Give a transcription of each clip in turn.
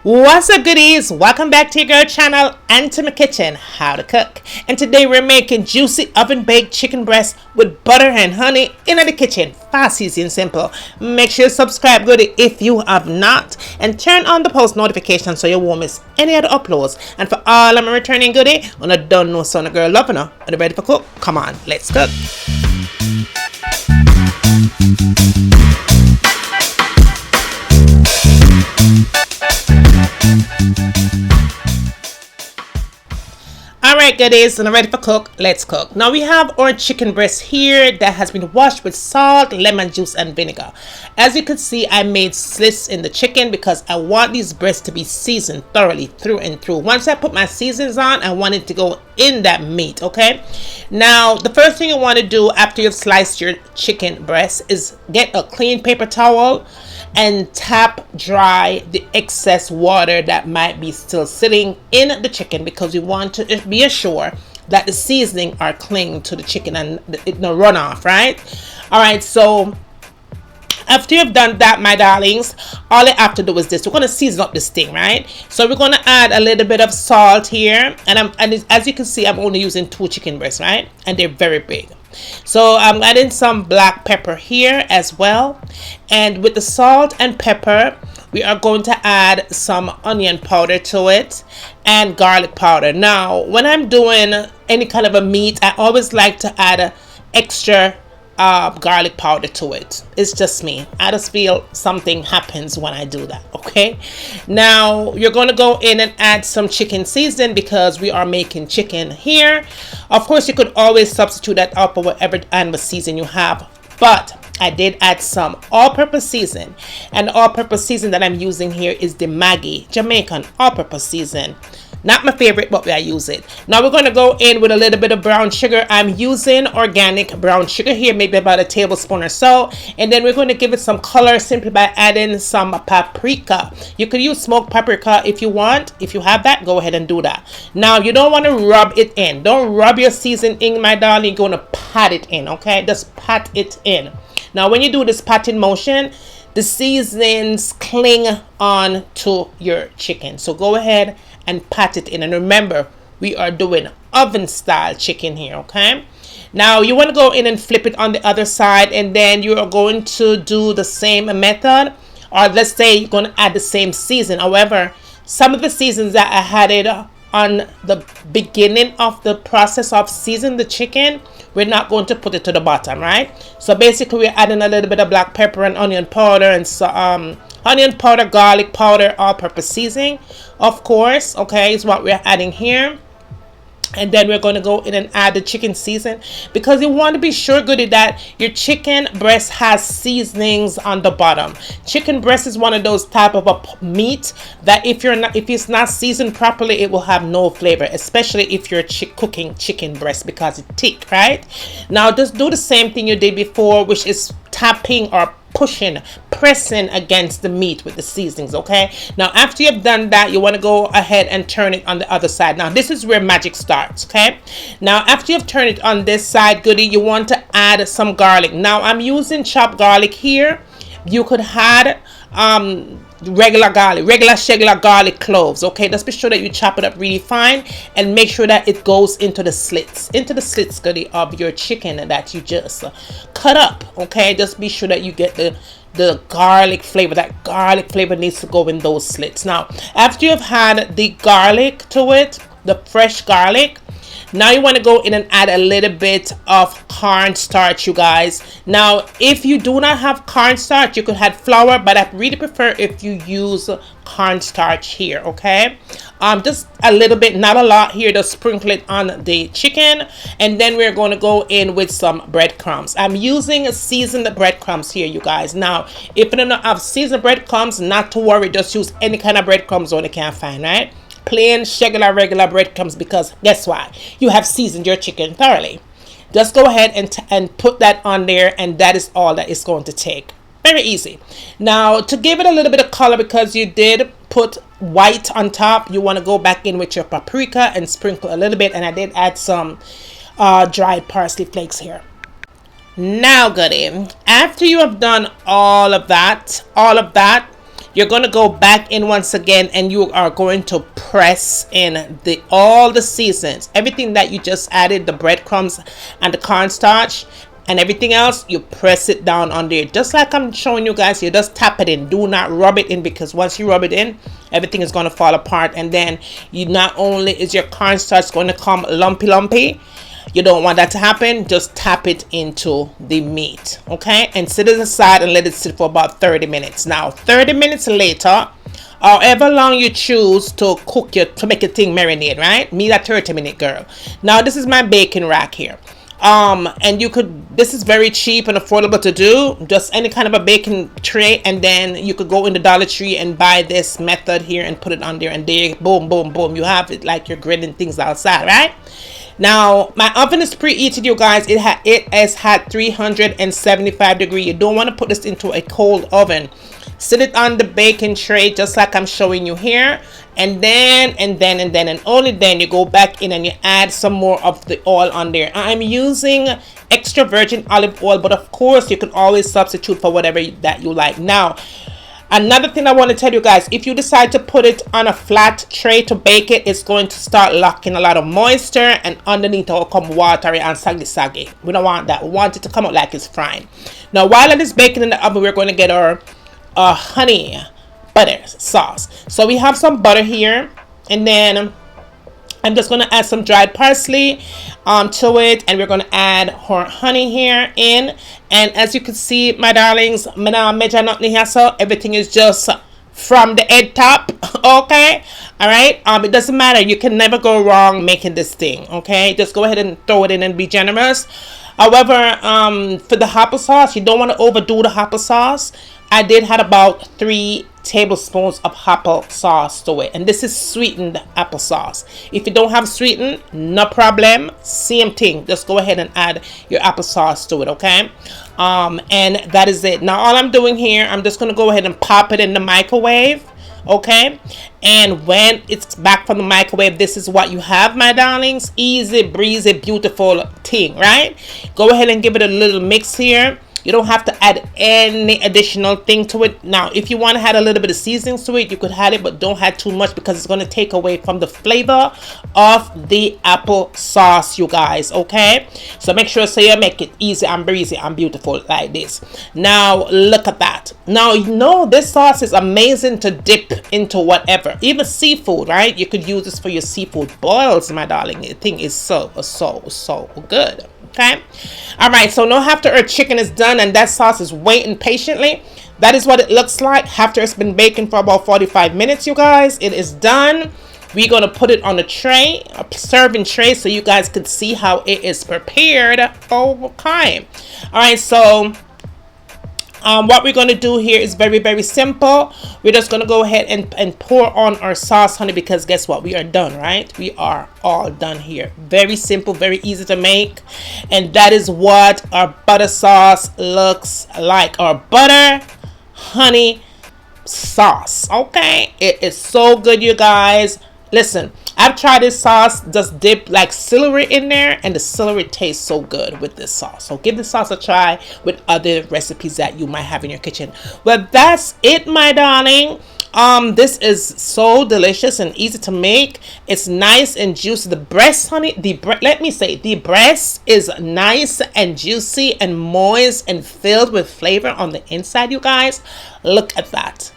What's up, goodies? Welcome back to your girl channel and to my kitchen, How to Cook. And today we're making juicy oven baked chicken breast with butter and honey in the kitchen. Fast, easy, and simple. Make sure you subscribe, goodie, if you have not, and turn on the post notifications so you won't miss any other uploads. And for all of my returning goodie, when I don't know son of girl loving her, are you ready for cook? Come on, let's cook. Alright, goodies, and I'm ready for cook. Let's cook. Now we have our chicken breast here that has been washed with salt, lemon juice, and vinegar. As you can see, I made slits in the chicken because I want these breasts to be seasoned thoroughly through and through. Once I put my seasons on, I want it to go in that meat, okay? Now, the first thing you want to do after you've sliced your chicken breast is get a clean paper towel and tap dry the excess water that might be still sitting in the chicken, because you want to be assured that the seasoning are clinging to the chicken and it no run off, right? All right, so after you've done that, my darlings, all you have to do is this. We're going to season up this thing, right? So we're going to add a little bit of salt here, and as you can see, I'm only using 2 chicken breasts, right? And they're very big. So I'm adding some black pepper here as well, and with the salt and pepper we are going to add some onion powder to it and garlic powder. Now when I'm doing any kind of a meat, I always like to add extra garlic powder to it. It's just me. I just feel something happens when I do that. Okay, now you're going to go in and add some chicken seasoning because we are making chicken here. Of course, you could always substitute that out for whatever animal season you have, but I did add some all-purpose season, and the all-purpose season that I'm using here is the Maggi Jamaican all-purpose season. Not my favorite, but I use it. Now we're going to go in with a little bit of brown sugar. I'm using organic brown sugar here, maybe about a tablespoon or so. And then we're going to give it some color simply by adding some paprika. You could use smoked paprika if you want. If you have that, go ahead and do that. Now you don't want to rub it in. Don't rub your seasoning, my darling. You're going to pat it in, okay? Just pat it in. Now when you do this patting motion, the seasonings cling on to your chicken. So go ahead and pat it in. And remember, we are doing oven style chicken here, okay? Now you want to go in and flip it on the other side, and then you are going to do the same method, or let's say you're going to add the same season. However, some of the seasons that I added on the beginning of the process of seasoning the chicken, we're not going to put it to the bottom, right? So basically we're adding a little bit of black pepper and onion powder and onion powder, garlic powder, all-purpose seasoning, of course, okay, is what we're adding here. And then we're going to go in and add the chicken season, because you want to be sure, goody, that your chicken breast has seasonings on the bottom. Chicken breast is one of those type of a meat that if it's not seasoned properly, it will have no flavor, especially if you're cooking chicken breast, because it's thick, right? Now just do the same thing you did before, which is tapping or pressing against the meat with the seasonings, okay? Now after you've done that, you want to go ahead and turn it on the other side. Now this is where magic starts, okay? Now after you've turned it on this side, goody, you want to add some garlic. Now I'm using chopped garlic here. You could add regular garlic cloves, okay? Just be sure that you chop it up really fine and make sure that it goes into the slits goody, of your chicken that you just cut up, okay? Just be sure that you get the garlic flavor. That garlic flavor needs to go in those slits. Now after you've had the garlic to it, the fresh garlic, now you want to go in and add a little bit of cornstarch, you guys. Now if you do not have cornstarch, you could add flour, but I really prefer if you use cornstarch here, okay? Just a little bit, not a lot here. Just sprinkle it on the chicken, and then we're going to go in with some breadcrumbs. I'm using seasoned breadcrumbs here, you guys. Now if you don't have seasoned breadcrumbs, not to worry, just use any kind of breadcrumbs one you can find, right? Plain regular breadcrumbs, because guess what, you have seasoned your chicken thoroughly. Just go ahead and put that on there, and that is all that it's going to take. Very easy. Now to give it a little bit of color, because you did put white on top, you want to go back in with your paprika and sprinkle a little bit, and I did add some dried parsley flakes here. Now goody, after you have done all of that, you're going to go back in once again, and you are going to press in all the seasons, everything that you just added, the breadcrumbs and the cornstarch and everything else. You press it down on there just like I'm showing you guys. You just tap it in, do not rub it in, because once you rub it in, everything is going to fall apart. And then you, not only is your cornstarch going to come lumpy, you don't want that to happen. Just tap it into the meat, okay, and set it aside and let it sit for about 30 minutes. Now 30 minutes later, however long you choose to cook to make your thing marinate, right? Me, that 30-minute girl. Now this is my baking rack here. And you could, this is very cheap and affordable to do, just any kind of a baking tray, and then you could go in the Dollar Tree and buy this method here and put it on there, and there, boom, boom, boom, you have it like you're grilling things outside, right? Now my oven is preheated, you guys. It has had 375 degrees. You don't want to put this into a cold oven. Sit it on the baking tray just like I'm showing you here, and then and only then you go back in and you add some more of the oil on there. I'm using extra virgin olive oil, but of course you can always substitute for whatever that you like. Now another thing I want to tell you guys, if you decide to put it on a flat tray to bake it, it's going to start locking a lot of moisture, and underneath it will come watery and saggy. We don't want that. We want it to come out like it's frying. Now while it is baking in the oven, we're going to get our honey butter sauce. So we have some butter here, and then I'm just going to add some dried parsley to it, and we're going to add our honey here in. And as you can see, my darlings, so everything is just from the head top, okay? All right, it doesn't matter. You can never go wrong making this thing, okay? Just go ahead and throw it in and be generous. However, for the applesauce, you don't want to overdo the applesauce. I did had about 3 tablespoons of applesauce to it, and this is sweetened applesauce. If you don't have sweetened, no problem, same thing, just go ahead and add your applesauce to it, okay? And that is it. Now all I'm doing here, I'm just going to go ahead and pop it in the microwave, okay? And when it's back from the microwave, this is what you have, my darlings. Easy breezy, beautiful thing, right? Go ahead and give it a little mix here. You don't have to add any additional thing to it. Now, if you want to add a little bit of seasonings to it, you could add it, but don't add too much because it's going to take away from the flavor of the apple sauce, you guys, okay? So make sure you make it easy and breezy and beautiful like this. Now, look at that. Now, you know, this sauce is amazing to dip into whatever, even seafood, right? You could use this for your seafood boils, my darling. The thing is so good. Okay, all right, so now after our chicken is done and that sauce is waiting patiently, that is what it looks like after it's been baking for about 45 minutes, you guys. It is done. We're going to put it on a tray, a serving tray, so you guys can see how it is prepared. Okay, all right, so what we're going to do here is very simple. We're just going to go ahead and pour on our sauce, honey, because guess what? We are done, right? We are all done here. Very simple, very easy to make. And that is what our butter sauce looks like. Our butter honey sauce. Okay, it is so good, you guys. Listen, I've tried this sauce, just dip like celery in there, and the celery tastes so good with this sauce. So give this sauce a try with other recipes that you might have in your kitchen. Well, that's it, my darling. This is so delicious and easy to make. It's nice and juicy. The breast, honey, let me say, the breast is nice and juicy and moist and filled with flavor on the inside, you guys. Look at that.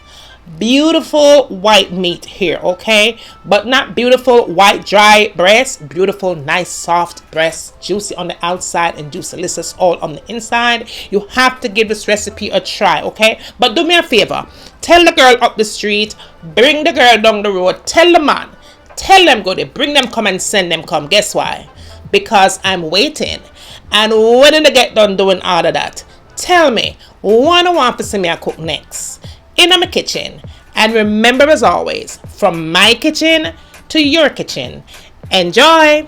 Beautiful white meat here, okay, but not beautiful white dry breast. Beautiful nice soft breast, juicy on the outside and juicelicious all on the inside. You have to give this recipe a try, okay? But do me a favor, tell the girl up the street, bring the girl down the road, tell the man, tell them go there, bring them come and send them come. Guess why? Because I'm waiting, and when they get done doing all of that, tell me what I want to see me I cook next in my kitchen. And remember, as always, from my kitchen to your kitchen, enjoy.